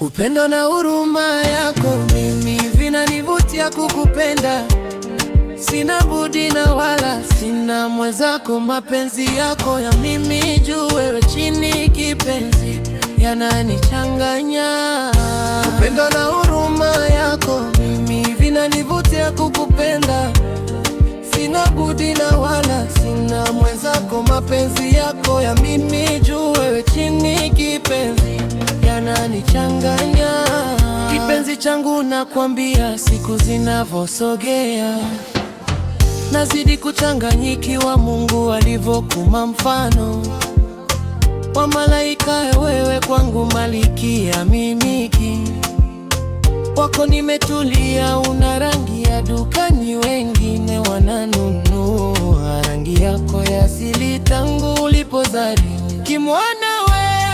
Upendo na huruma yako mimi vinanivutia kukupenda. Sina budi na wala sina mwenzako, mapenzi yako ya mimi juu wewe chini kipenzi yananichanganya. Upendo na huruma yako mimi vinanivutia kukupenda. Sina budi na wala sina mwenzako, mapenzi yako ya mimi juu wewe chini kipenzi yananichanganya. Kipenzi changu nakwambia, siku zinavosogea nazidi kuchanganyikiwa. Mungu alivyokuma mfano wa malaika, wewe kwangu malikia mimiki wako nimetulia. Una rangi ya dukani, wengine wananunua rangi yako ya asili tangu ulipozaliwa. Kimwana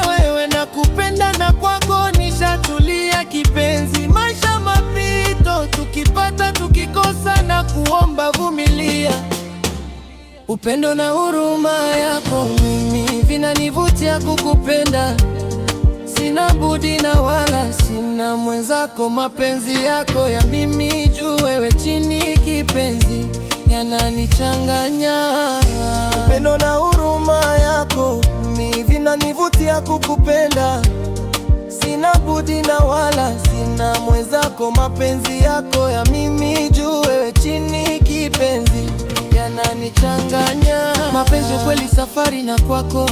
wewe nakupenda na kwako nishatulia kipenzi. Maisha mapito, tukipata tukikosa na kuomba vumilia. Upendo na huruma yako mimi vinanivutia kukupenda. Sina budi na wala sina mwenzako, mapenzi yako ya mimi juu wewe chini kipenzi yananichanganya. Upendo na huruma yako mimi vinanivutia kukupenda. Sina budi na wala sina mwenzako, mapenzi yako ya mimi juu wewe chini kipenzi yananichanganya. Mapenzi kweli safari, na kwako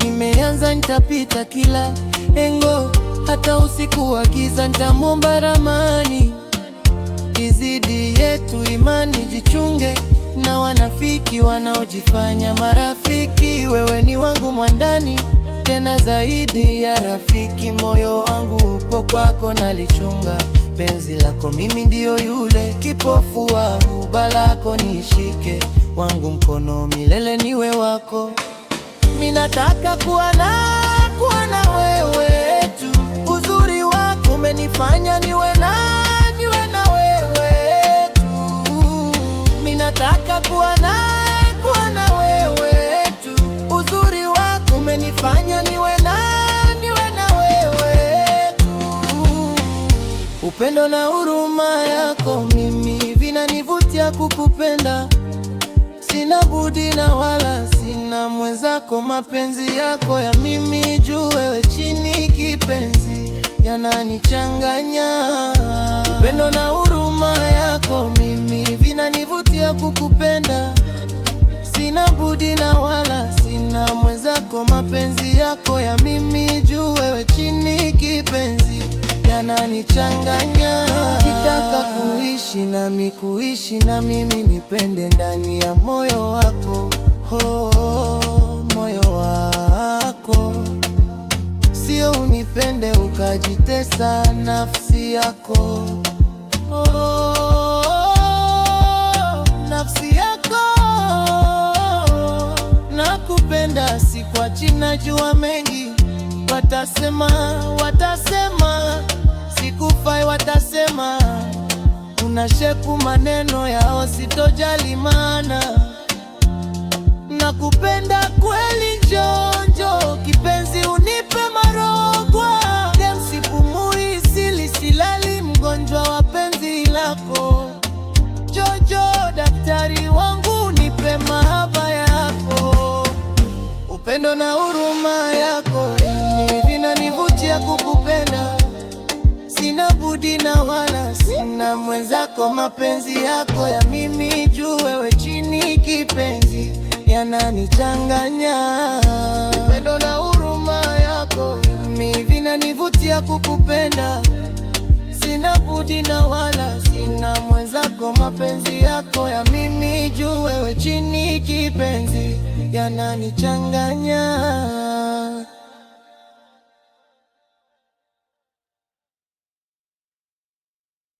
nimeanza, nitapita kila engo, hata usiku wa giza nitamwomba ramani. Izidi yetu imani, jichunge na wanafiki wanaojifanya marafiki. Wewe ni wangu mwandani, tena zaidi ya rafiki. Moyo wangu upo kwako nalichunga, penzi lako mimi ndio yule kipofu wa huba lako. Nishike wangu mkono milele niwe wako. Minataka kuwa na wewe tu, uzuri wako umenifanya niwe na wewe tu. Minataka kuwa na wewe tu, uzuri wako umenifanya niwe na wewe tu. Upendo na huruma yako mimi vinanivutia kukupenda. Sina budi na wala sina mwenzako, mapenzi yako ya mimi juu wewe chini kipenzi yananichanganya. Upendo na huruma yako mimi vinanivutia kukupenda. Sina budi na wala sina mwenzako, mapenzi yako ya mimi juu wewe chini kipenzi yananichanganya. Kitaka kuishi na mimi nipende ndani ya moyo wako, moyo wako. Sio unipende ukajitesa nafsi yako, nafsi yako. Nakupenda sikwachi, najua mengi watasema sikufai, watasema una shepu, maneno yao sitojali, maana nakupenda kweli. Njonjo kipenzi, unipe marogwa, sipumui, silali, mgonjwa wa penzi lako. Jojo daktari wangu, nipe mahaba yako. Upendo na huruma yako vinanivutia kukupenda. Sina budi na wala sina mwenzako, mapenzi yako ya mimi juu wewe chini kipenzi yananichanganya. Upendo na huruma yako mimi vinanivutia kukupenda. Sina budi na wala sina mwenzako, mapenzi yako ya mimi juu wewe chini kipenzi yananichanganya.